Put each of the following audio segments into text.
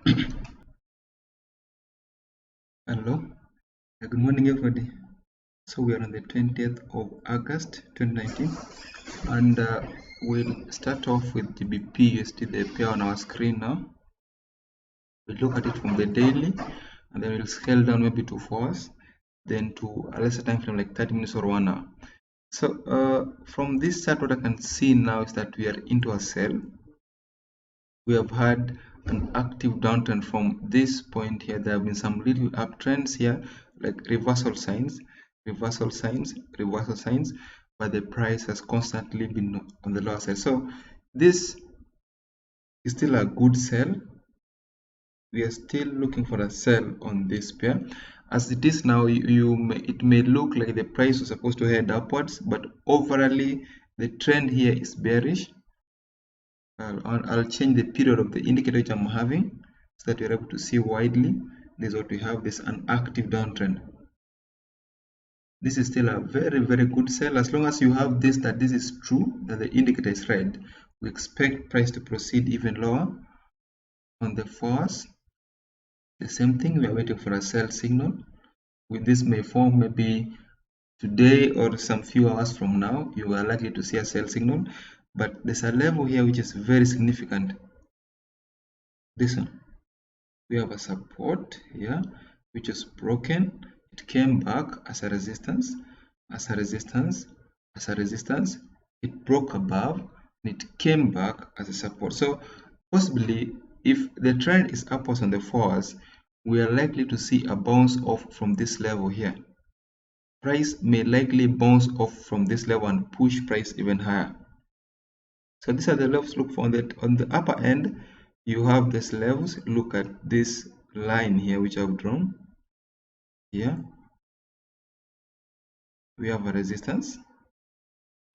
Hello, good morning everybody. So we are on the 20th of August 2019 and we'll start off with the GBP/USD, the pair on our screen now. We'll look at it from the daily and then we'll scale down maybe to 4 hours, then to a lesser time frame like 30 minutes or 1 hour. So from this chart, what I can see now is that we are into a sell. We have had an active downtrend from this point here. There have been some little uptrends here, like reversal signs, but the price has constantly been on the lower side. So this is still a good sell. We are still looking for a sell on this pair. As it is now, it may look like the price was supposed to head upwards, but overall the trend here is bearish. I'll change the period of the indicator which I'm having so that you're able to see widely. This is what we have, this an active downtrend. This is still a very, very good sell. As long as you have this, that this is true, that the indicator is red, we expect price to proceed even lower. On the 4 hours, the same thing, we are waiting for a sell signal. With this may form maybe today or some few hours from now, you are likely to see a sell signal. But there's a level here which is very significant. This one. We have a support here which is broken. It came back as a resistance, it broke above and it came back as a support. So possibly if the trend is upwards on the 4 hours, we are likely to see a bounce off from this level here. Price may likely bounce off from this level and push price even higher. So these are the levels. Look for on the upper end. You have these levels. Look at this line here which I've drawn here. We have a resistance,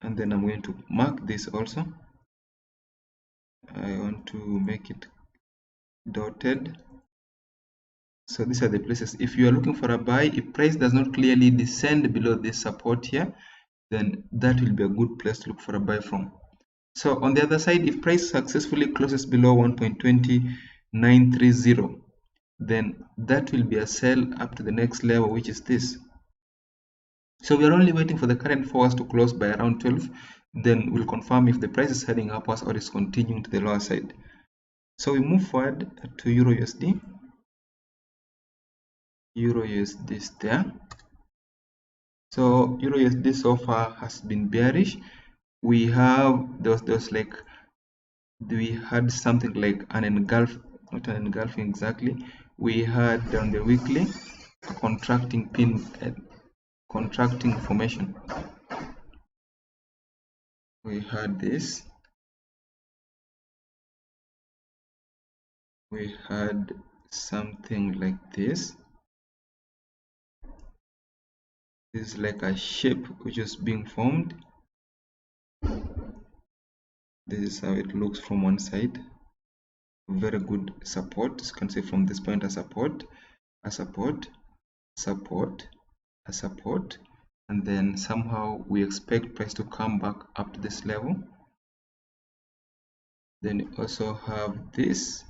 and then I'm going to mark this also. I want to make it dotted. So these are the places. If you are looking for a buy, if price does not clearly descend below this support here, then that will be a good place to look for a buy from. So on the other side, if price successfully closes below 1.20930, then that will be a sell up to the next level, which is this. So we are only waiting for the current 4 hours to close by around 12. Then we'll confirm if the price is heading upwards or is continuing to the lower side. So we move forward to Euro USD. Euro USD is there. So Euro USD so far has been bearish. We have we had something like an engulf, not an engulfing exactly. We had on the weekly a contracting pin, contracting formation. We had this. We had something like this. This is like a shape which is being formed. This is how it looks from one side. Very good support. As you can see from this point, a support, a support, support, a support, and then somehow we expect price to come back up to this level. Then you also have this.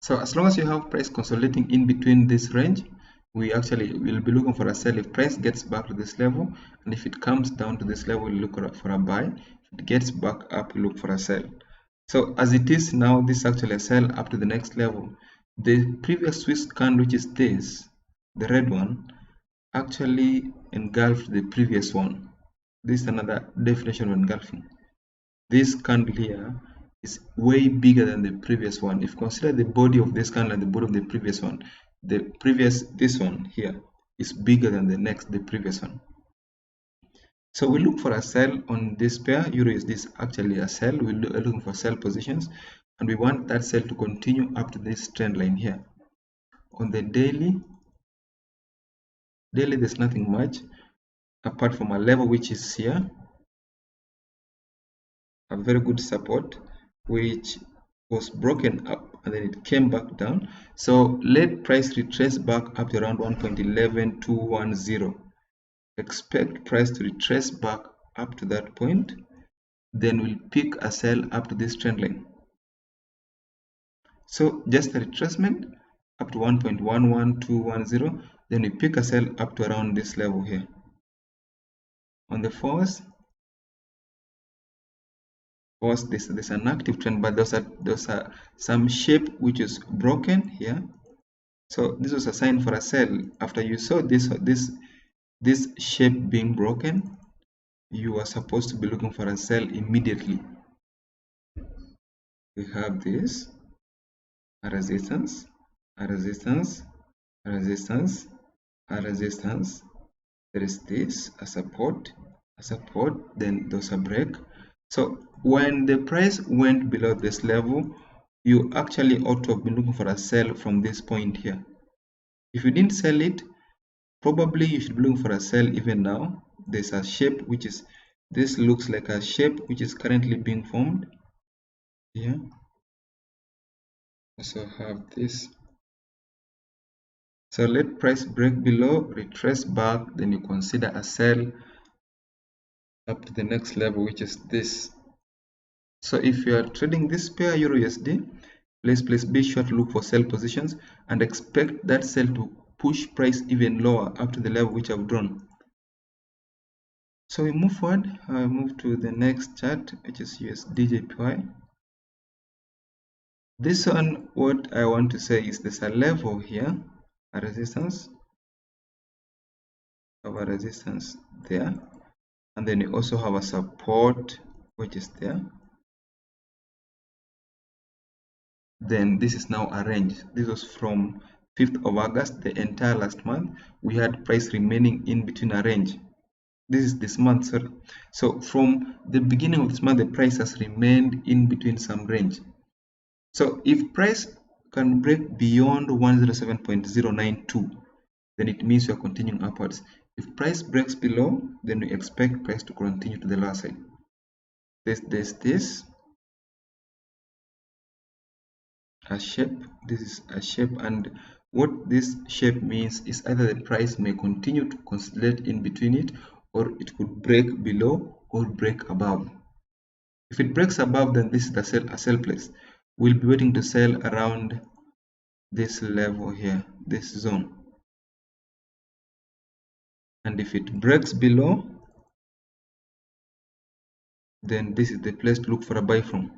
So as long as you have price consolidating in between this range, we actually will be looking for a sell. If price gets back to this level, and if it comes down to this level, we look for a buy. If it gets back up, we look for a sell. So as it is now, this is actually a sell up to the next level. The previous Swiss candle, which is this, the red one, actually engulfed the previous one. This is another definition of engulfing. This candle here is way bigger than the previous one. If you consider the body of this candle and the body of the previous one, this one here is bigger than the previous one. So we look for a sell on this pair. Euro is this actually a sell. We're looking for sell positions, and we want that sell to continue up to this trend line here. On the daily there's nothing much apart from a level which is here, a very good support which was broken up and then it came back down. So let price retrace back up to around 1.11210. Expect price to retrace back up to that point, then we'll pick a sell up to this trend line. So just a retracement up to 1.11210, then we pick a sell up to around this level here. On the force, there's an active trend, but there's some shape which is broken here. So this was a sign for a sell. After you saw this shape being broken, you are supposed to be looking for a sell immediately. We have this, a resistance, a resistance, a resistance, a resistance. There is this, a support, then there's a break. So when the price went below this level, you actually ought to have been looking for a sell from this point here. If you didn't sell it, probably you should be looking for a sell even now. There's a shape which is, this looks like a shape which is currently being formed here. Also have this. So let price break below, retrace back, then you consider a sell up to the next level, which is this. So if you are trading this pair Euro USD, please be sure to look for sell positions and expect that sell to push price even lower up to the level which I've drawn. So we move forward. I move to the next chart, which is USDJPY. This one, what I want to say is there's a level here, a resistance, of a resistance there, and then you also have a support which is there. Then this is now a range. This was from 5th of August, the entire last month. We had price remaining in between a range. This is this month, sorry. So from the beginning of this month, the price has remained in between some range. So if price can break beyond 107.092, then it means you are continuing upwards. If price breaks below, then we expect price to continue to the lower side. This a shape. This is a shape, and what this shape means is either the price may continue to consolidate in between it, or it could break below or break above. If it breaks above, then this is a sell place. We'll be waiting to sell around this level here, this zone. And if it breaks below, then this is the place to look for a buy from.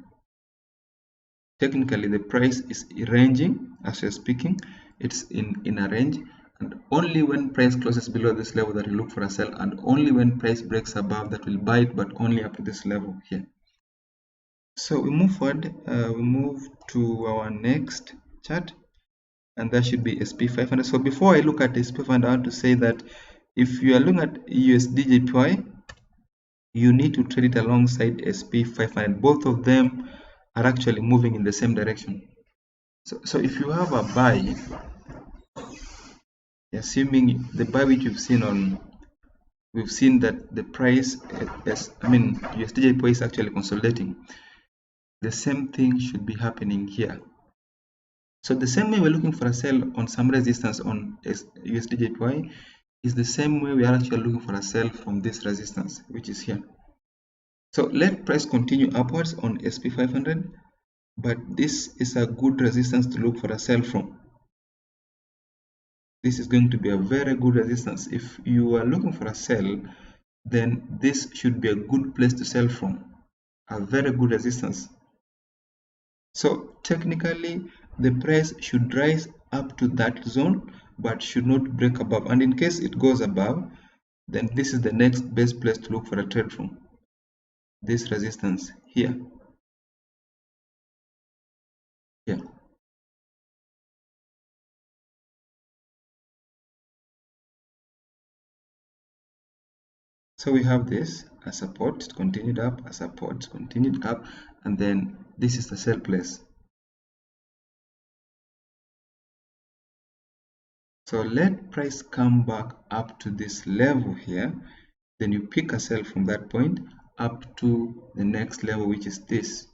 Technically, the price is ranging as we're speaking. It's in a range, and only when price closes below this level that we look for a sell, and only when price breaks above that will buy it, but only up to this level here. So we move forward. We move to our next chart, and that should be SP500. So before I look at SP500, I want to say that if you are looking at USDJPY, you need to trade it alongside SP500. Both of them are actually moving in the same direction. So if you have a buy, assuming the buy which we've seen that the price, USDJPY is actually consolidating. The same thing should be happening here. So the same way we're looking for a sell on some resistance on USDJPY is the same way we are actually looking for a sell from this resistance, which is here. So let price continue upwards on SP500, but this is a good resistance to look for a sell from. This is going to be a very good resistance. If you are looking for a sell, then this should be a good place to sell from, a very good resistance. So technically, the price should rise up to that zone, but should not break above. And in case it goes above, then this is the next best place to look for a trade from. This resistance here. Here. So we have this, a support, it continued up, a support, continued up, and then this is the sell place. So let price come back up to this level here, then you pick a sell from that point up to the next level, which is this.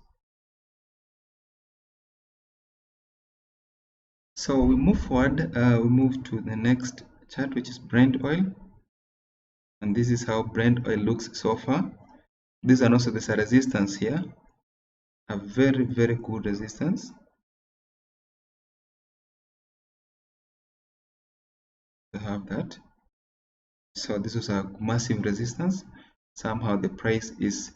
So we move forward, we move to the next chart, which is Brent oil. And this is how Brent oil looks so far. These are also the resistance here, a very, very good resistance. To have that. So this was a massive resistance. Somehow the price is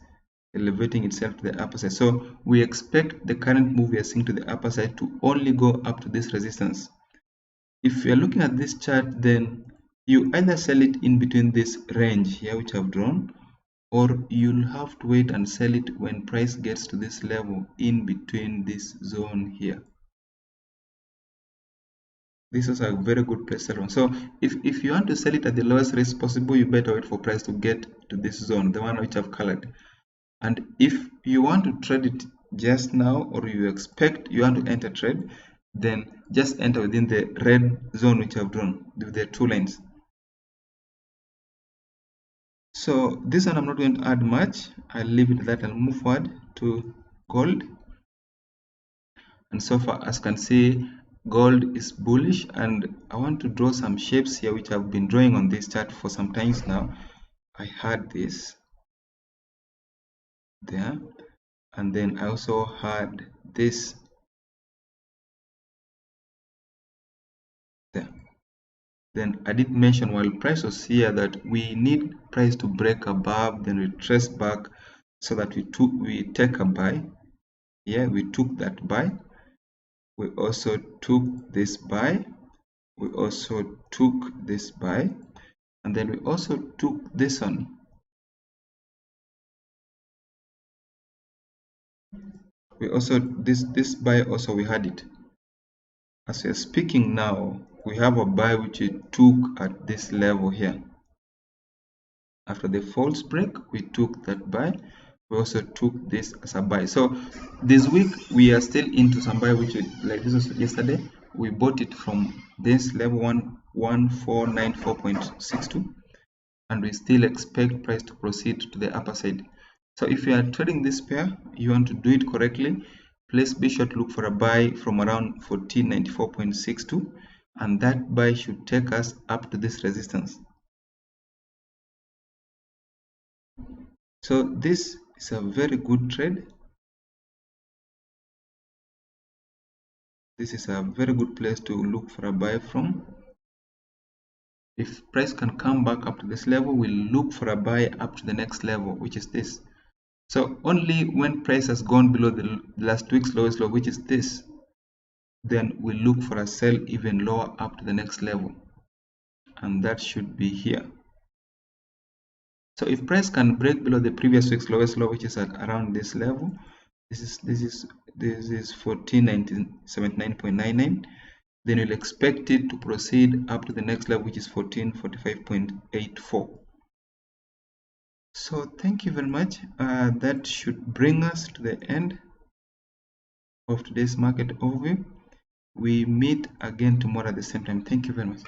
elevating itself to the upper side. So we expect the current move we are seeing to the upper side to only go up to this resistance. If you are looking at this chart, then you either sell it in between this range here which I've drawn, or you'll have to wait and sell it when price gets to this level in between this zone here. This is a very good place to sell on. So if you want to sell it at the lowest risk possible, you better wait for price to get to this zone, the one which I've colored. And if you want to trade it just now, or you expect you want to enter trade, then just enter within the red zone which I've drawn with the 2 lines. So this one I'm not going to add much. I'll leave it at that. I'll move forward to gold. And so far as you can see, gold is bullish, and I want to draw some shapes here which I've been drawing on this chart for some times now. I had this there, and then I also had this there. Then I did mention while price was here that we need price to break above, then retrace back, so that we take a buy. Yeah, we took that buy. We also took this buy. We also took this buy, and then we also took this one. We also this buy also we had it. As we are speaking now, we have a buy which we took at this level here. After the false break, we took that buy. We also took this as a buy. So this week we are still into some buy which like this was yesterday. We bought it from this level 1494.62, and we still expect price to proceed to the upper side. So if you are trading this pair, you want to do it correctly, please be sure to look for a buy from around 1494.62, and that buy should take us up to this resistance. So this is a very good trade. This is a very good place to look for a buy from. If price can come back up to this level, we'll look for a buy up to the next level, which is this. So only when price has gone below the last week's lowest low, which is this, then we'll look for a sell even lower up to the next level, and that should be here. So if price can break below the previous week's lowest low, which is at around this level, this is 1479.99, then you'll expect it to proceed up to the next level, which is 1445.84. So thank you very much. That should bring us to the end of today's market overview. We meet again tomorrow at the same time. Thank you very much.